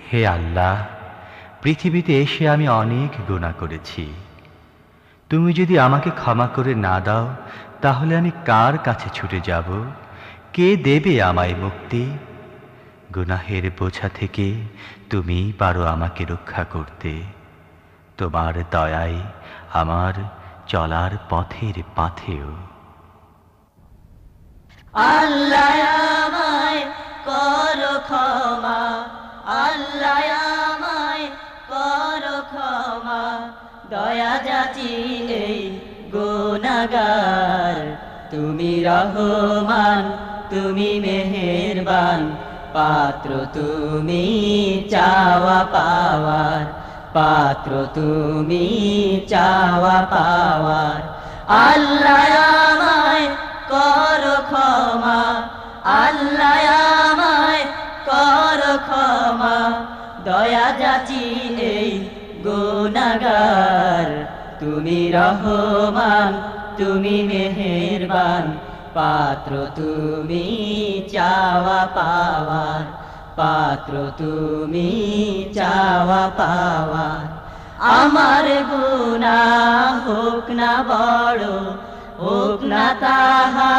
হে আল্লাহ, পৃথিবীতে এসে আমি অনেক গুনাহ করেছি। তুমি যদি আমাকে ক্ষমা করে না দাও, তাহলে আমি কার কাছে ছুটে যাব? কে দেবে আমায় মুক্তি? গুনাহের বোঝা থেকে তুমিই পারো আমাকে রক্ষা করতে। তোমার দয়ায় আমার চলার পথের পাথেয়। আল্লাহ আমায় করো ক্ষমা, আল্লাহ আমায় করো ক্ষমা, দয়া যাচি এই গুনাহগার। তুমি রহমান, তুমি মেহেরবান, পাত্র তুমি চাওয়া পাওয়ার, পাত্র তুমি চাওয়া পাওয়ার। আল্লাহ আমায় করো ক্ষমা, আল্লাহ আমায় করো ক্ষমা, দয়া যাচি এই গুনাহগার। তুমি রহমান, তুমি মেহেরবান, পাত্র তুমি চাওয়া পাওয়ার, পাত্র তুমি চাওয়া পাওয়ার। আমার গুনাহ হোক না বড়, হোক না তাহা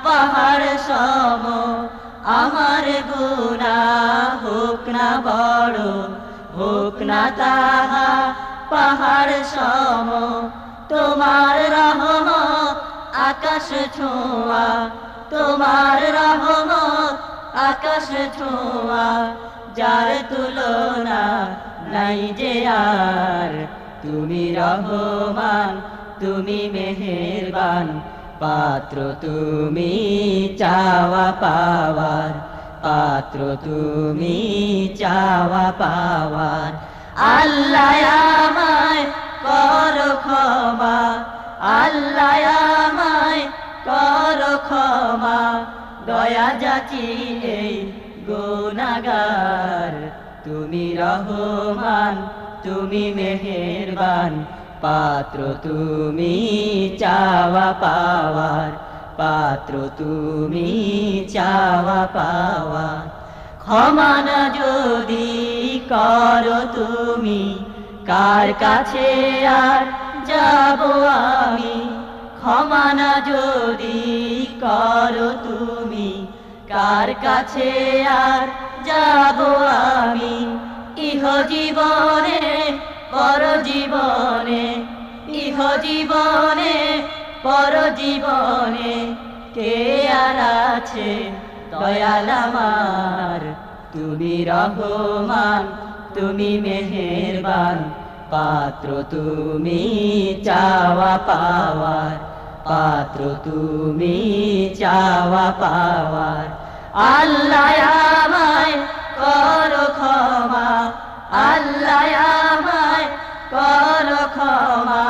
পাহাড় সম, আমার গুনাহ হোক না বড়, হোক না তাহা পাহাড় সম। তোমার রহমত আকাশ ছোঁয়া, তোমার রহমত আকাশ ছোঁয়া, যার তুলনা নাই যে আর। তুমি রহমান, তুমি মেহেরবান, পাত্র তুমি চাওয়া পাওয়ার, পাত্র তুমি চাওয়া পাওয়ার। আল্লাহ আমায় করো ক্ষমা, আল্লাহ আমায় করো ক্ষমা, দয়া যাচি এই গুনাহগার। তুমি রহমান, তুমি মেহেরবান, পাত্র তুমি চাওয়া পাওয়ার, পাত্র তুমি চাওয়া পাওয়ার। ক্ষমা না যদি করো তুমি, কার কাছে আর যাব আমি? ক্ষমা না যদি করো তুমি, কার কাছে আর যাব আমি? ইহ জীবনে পর জীবনে, ইহ জীবনে পর জীবনে, কে আর আছে দয়াল আমার? তুমি রহমান, তুমি মেহেরবান, পাত্র তুমি চাওয়া পাওয়ার, পাত্র তুমি চাওয়া পাওয়ার। আল্লাহ আমায় করো ক্ষমা, আল্লাহ আমায় করো ক্ষমা,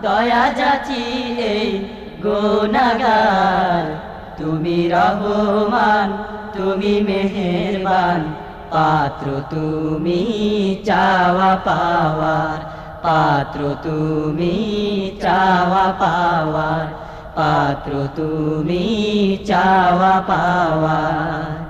দয়া যাচি এই গুনাহগার। তুমি রহমান, তুমি মেহেরবান, পাত্র তুমি চাওয়া পাওয়ার, পাত্র তুমি চাওয়া পাওয়ার, পাত্র তুমি চাওয়া পাওয়ার।